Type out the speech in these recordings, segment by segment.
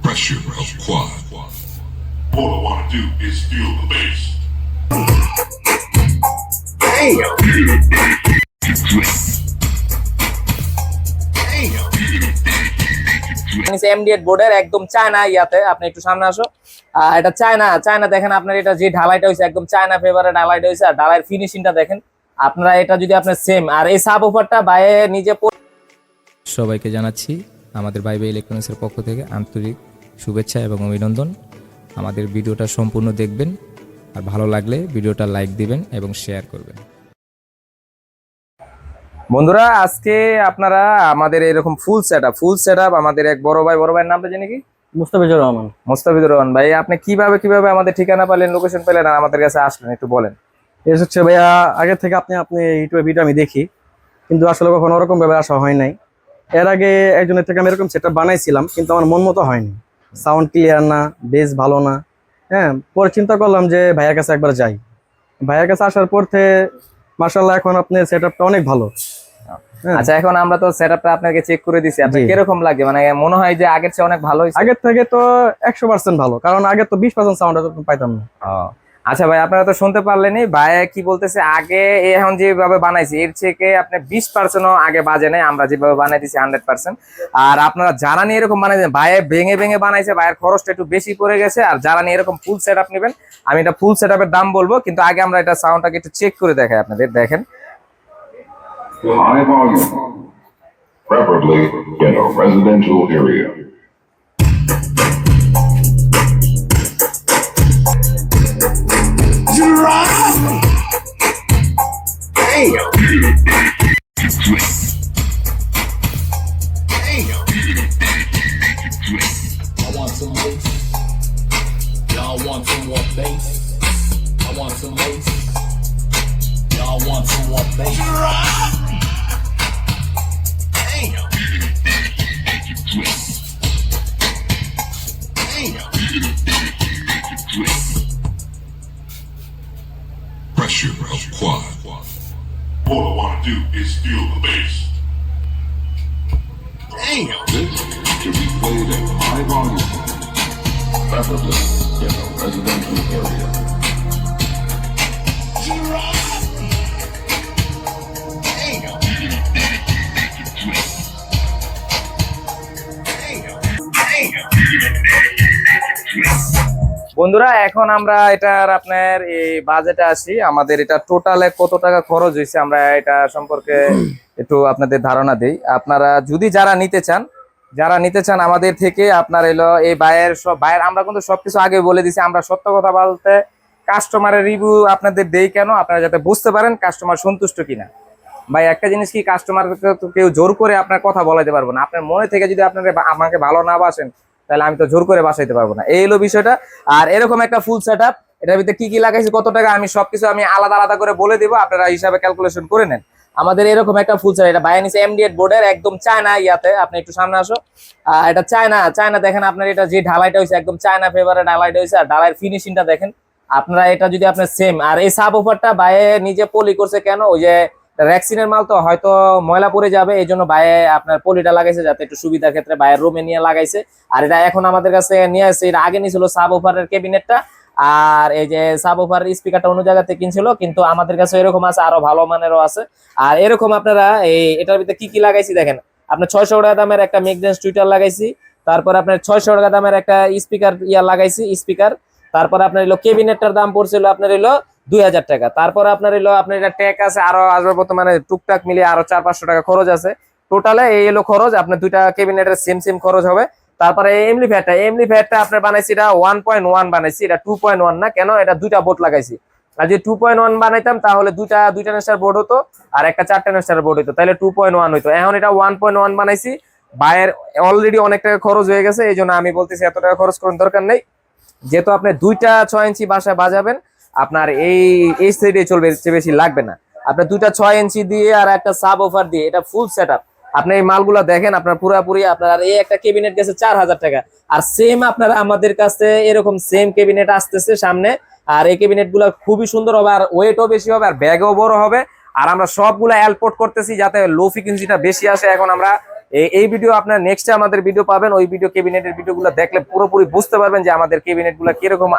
Pressure of quad. All I wanna do is feel the bass. এমডিএট বোর্ডের একদম China ইয়াতে আপনি একটু সামনে আসো। এটা চায়না দেখেন আপনার এটা যে ঢালাইটা হয়েছে একদম চায়না ফেভারে ঢালাইটা হয়েছে, আর ঢালাইয়ের ফিনিশিংটা দেখেন আপনারা। এটা যদি আপনার সেম, আর এই সাব ওভারটা বাইরে নিজে সবাইকে জানাচ্ছি আমাদের বাইবে ইলেকট্রনিক্সের পক্ষ থেকে আন্তরিক শুভেচ্ছা এবং অভিনন্দন। আমাদের ভিডিওটা সম্পূর্ণ দেখবেন, আর ভালো লাগলে ভিডিওটা লাইক দিবেন এবং শেয়ার করবেন। বন্ধুরা আজকে আপনারা আমাদের এরকম ফুল সেটআপ আমাদের এক বড় ভাইয়ের নামটা জানি কি? মুস্তাফিজুর রহমান। মুস্তাফিজুর রহমান ভাই, আপনি কিভাবে আমাদের ঠিকানা পেলেন, লোকেশন পেলেন, আর আমাদের কাছে আসলেন একটু বলেন। এর হচ্ছে ভাইয়া আগে থেকে আপনি ইউটিউবে ভিডিও আমি দেখি, কিন্তু আসলে কখনো ওরকম ভাবে আসা হয় নাই। এর আগে একজনের থেকে আমি এরকম সেটআপ বানাইছিলাম, কিন্তু আমার মন মতো হয়নি, সাউন্ড ক্লিয়ার না, বেস ভালো না। হ্যাঁ, পরে চিন্তা করলাম যে ভাইয়ার কাছে একবার যাই। ভাইয়ার কাছে আসার পর থেকে মাশাআল্লাহ এখন আপনার সেটআপটা অনেক ভালো। আচ্ছা, এখন আমরা তো সেটআপটা আপনাকে চেক করে দিছি, আপনার কিরকম লাগে? মানে মনে হয় যে আগের চেয়ে অনেক ভালো হয়েছে? আগের থেকে তো 100% ভালো, কারণ আগে তো 20% সাউন্ড পাইতাম না। আচ্ছা ভাই, আপনারা তো শুনতে পারলেনই ভাই কি বলতেছে। আগে এখন যেভাবে বানাইছি এর থেকে আপনি 20%ও আগে বাজে নাই, আমরা যেভাবে বানাইতেছি 100%। আর আপনারা যারা নিয়ে এরকম বানাইছেন, ভাই ভেঙে বানাইছে, ভাইয়ের খরচটা একটু বেশি পড়ে গেছে। আর যারা নিয়ে এরকম ফুল সেটআপ নেবেন, আমি এটা ফুল সেটআপের দাম বলবো, কিন্তু আগে আমরা এটা সাউন্ডটাকে একটু চেক করে দেখাই আপনাদের। দেখেন, High volume. Preferably in a residential area. I want some bass. Y'all want some more bass? I want some bass. Y'all want some more bass? Pressure of quad. All I wanna do is feel the bass. This should be played at high volume. Preferably in a residential area. বন্ধুরা এখন আমরা এটার আপনার এই বাজেটে আসি। আমাদের এটা টোটালে কত টাকা খরচ হয়েছে আমরা এটা সম্পর্কে একটু আপনাদের ধারণা দেই। আপনারা যদি যারা নিতে চান আমাদের থেকে, আপনার এলো এই বাইরের আমরা কিন্তু সবকিছু আগে বলে দিছি। আমরা সত্য কথা বলতে কাস্টমারের রিভিউ আপনাদের দেই কেন, আপনারা যাতে বুঝতে পারেন কাস্টমার সন্তুষ্ট কিনা। ভাই একটা জিনিস কি, কাস্টমারকে তো কেউ জোর করে আপনার কথা বলাইতে পারবো না। আপনার মনে থেকে যদি আমাকে ভালো না বাসেন, তাহলে আমি তো জোর করে বাসাইতে পারবো না। এই হলো বিষয়টা। আর এরকম একটা ফুল সেটআপ, এটার ভিতরে কি লাগাইছি, কত টাকা, আমি সবকিছু আমি আলাদা করে বলে দিব, আপনারা হিসাবে ক্যালকুলেশন করে নেন। আমাদের এরকম একটা ফুল সেট, এটা বাইরে নিচে এমডিএট বোর্ডের একদম চায়না ইয়াতে। আপনি একটু সামনে আসো। এটা চায়না দেখেন আপনার এটা যে ঢালাইটা হয়েছে একদম চায়না ফেভারে ঢালাইটা হয়েছে, আর ঢালাইয়ের ফিনিশিংটা দেখেন আপনারা। এটা যদি আপনার সেম, আর এই সাব ওভারটা বাইরে নিজে পলি করছে কেন, ওই যে র্যাক্সিনের মাল তো হয়তো ময়লা পড়ে যাবে, এই জন্য বাইরে আপনার পলিটা লাগাইছে যাতে একটু সুবিধার ক্ষেত্রে বাইরের রুমে নিয়ে লাগাইছে। আর এটা এখন আমাদের কাছে নিয়ে আসছে, এটা আগে নিয়েছিল সাব ওভারের ক্যাবিনেটটা, আর এই যে সাব ওভার স্পিকারটা অন্য জায়গাতে কিনছিল, কিন্তু আমাদের কাছে এরকম আছে, আরো ভালো মানেরও আছে। আর এরকম আপনারা এটার ভিতরে কি লাগাইছি দেখেন, আপনার 600 টাকা দামের একটা মেকডেন্স টুইটার লাগাইছি, তারপর আপনার 600 টাকা দামের একটা স্পিকার লাগাইছি স্পিকার, তারপর আপনার এলো ক্যাবিনেটটার দাম পড়ছিল আপনার এলো 2000 টাকা। তারপর আপনার এলো আপনার এটা ট্যাগ আছে, আরো আসবে বর্তমানে টুকটাক মিলিয়ে আরো 400-500 টাকা খরচ আছে। টোটালে এই এলো খরচ, আপনার দুইটা ক্যাবিনেটের সেম খরচ হবে। তারপরে এমপ্লিফায়ারটা আপনার বানাইছি, এটা 1.1 বানাইছি, এটা 2.1 না। কেন, এটা দুইটা বোর্ড লাগাইছি। আর যদি 2.1 বানাইতাম তাহলে দুইটা নেস্টার বোর্ড হতো, আর একটা 4টে নেস্টার বোর্ড হতো, তাহলে 2.1 হইতো। এখন এটা 1.1 বানাইছি। বাইরের অলরেডি অনেক টাকা খরচ হয়ে গেছে, এই জন্য আমি বলতেছি এত টাকা খরচ করার দরকার নেই। যেহেতু আপনি দুইটা 6 ইঞ্চি বাসায় বাজাবেন, আপনার এই সাইডে চলবে, বেশি লাগবে না। আপনার দুইটা 6 ইঞ্চি দিয়ে আর একটা সাব ওভার দিয়ে এটা ফুল সেটআপ। আপনি এই মালগুলা দেখেন, আপনার পুরাপুরি আপনার এই একটা ক্যাবিনেট গেছে 4000 টাকা। আর সেম আপনারা আমাদের কাছে এরকম সেম ক্যাবিনেট আসতেছে সামনে, আর এই ক্যাবিনেট গুলা খুবই সুন্দর হবে, আর ওয়েটও বেশি হবে, আর ব্যাগও বড় হবে। আর আমরা সবগুলা এলপোর্ট করতেছি যাতে লো ফ্রিকোয়েন্সিটা বেশি আসে। এখন আমরা এই ভিডিও আপনার নেক্সটে আমাদের ভিডিও পাবেন, ওই ভিডিও ক্যাবিনেটের ভিডিওগুলো দেখলে পুরোপুরি বুঝতে পারবেন যে আমাদের ক্যাবিনেটগুলো কিরকম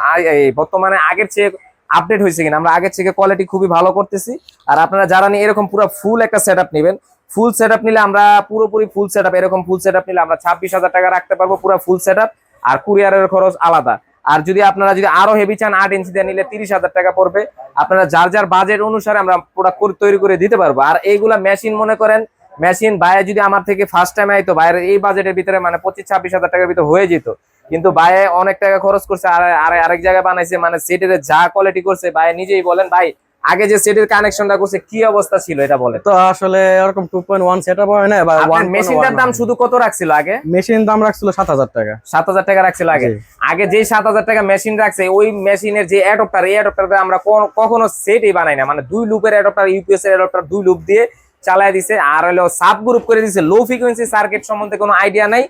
বর্তমানে আগের চেয়ে আপডেট হয়েছে কিনা। আমরা আগের থেকে কোয়ালিটি খুবই ভালো করতেছি। আর আপনারা যারা নিয়ে এরকম পুরো ফুল একটা সেটআপ নেবেন, ফুল সেটআপ নিলে আমরা পুরোপুরি ফুল সেটআপ, এরকম ফুল সেটআপ নিলে আমরা 26,000 টাকা রাখতে পারবো পুরো ফুল সেটআপ, আর কুরিয়ারের খরচ আলাদা। আর যদি আপনারা যদি আরো হেভি চান 8 ইঞ্চি দিয়ে নিলে 30,000 টাকা পড়বে। আপনারা যার যার বাজেট অনুসারে আমরা প্রোডাক্ট তৈরি করে দিতে পারবো। আর এইগুলা মেশিন মনে করেন মেশিন বাইরে যদি আমার থেকে ফার্স্ট টাইম আইতো, বাইরে এই বাজেটের ভিতরে মানে 25-26,000 টাকার ভিতরে হয়ে যেত, কিন্তু বাইরে অনেক টাকা খরচ করছে আর আরেক জায়গায় বানাইছে, মানে সেটের যা কোয়ালিটি করছে ভাই নিজেই বলেন ভাই আগে যে সেটের কানেকশনটা করছে কি অবস্থা ছিল এটা বলে। তো আসলে এরকম 2.1 সেটআপ হয় না বা মেশিনটার দাম শুধু কত রাখছিল আগে? মেশিন দাম রাখছিল 7,000 টাকা। 7,000 টাকা রাখছিল আগে। আগে যেই 7,000 টাকা মেশিন রাখছে ওই মেশিনের যে অ্যাডাপ্টার, এই অ্যাডাপ্টারটা আমরা কখনো সেটই বানাই না, মানে 2 লুপের অ্যাডাপ্টার, ইউপিএস এর অ্যাডাপ্টার 2 লুপ দিয়ে চালায় দিছে। আর হলো সাব গ্রুপ করে দিছে। লো ফ্রিকোয়েন্সি সার্কিট সম্বন্ধে কোনো আইডিয়া নাই,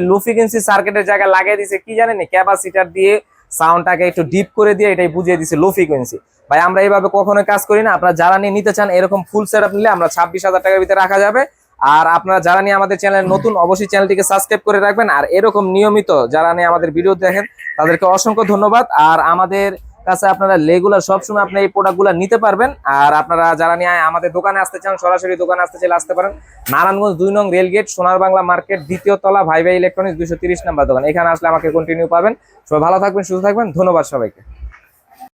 লো ফ্রিকোয়েন্সি সার্কিটের জায়গায় লাগিয়ে দিছে কি জানেন, ক্যাপাসিটার দিয়ে সাউন্ডটাকে একটু ডিপ করে দিয়ে এটাই বুঝিয়ে দিছে লো ফ্রিকোয়েন্সি। ভাই আমরা এইভাবে কখনো কাজ করি না। আপনারা যারা নিয়ে নিতে চান এরকম ফুল সেটআপ নিলে আমরা 26,000 টাকার ভিতরে রাখা যাবে। আর আপনারা যারা নিয়ে আমাদের চ্যানেল নতুন অবশ্যই চ্যানেলটিকে সাবস্ক্রাইব করে রাখবেন। আর এরকম নিয়মিত যারা নিয়ে আমাদের ভিডিও দেখেন তাদেরকে অসংখ্য ধন্যবাদ। আর আমাদের কাছে আপনারা রেগুলার সবসময় আপনি এই প্রোডাক্টগুলো নিতে পারবেন। আর আপনারা যারা নিয়ে আমাদের দোকানে আসতে চান, সরাসরি দোকানে আসতে চাইলে আসতে পারেন। নারায়ণগঞ্জ 2 নং রেলগেট, সোনার বাংলা মার্কেট, 2য় তলা, ভাই ভাই ইলেকট্রনিক্স, 230 নাম্বার দোকান। এখানে আসলে আমাকে কন্টিনিউ পাবেন। সবাই ভালো থাকবেন, সুস্থ থাকবেন। ধন্যবাদ সবাইকে।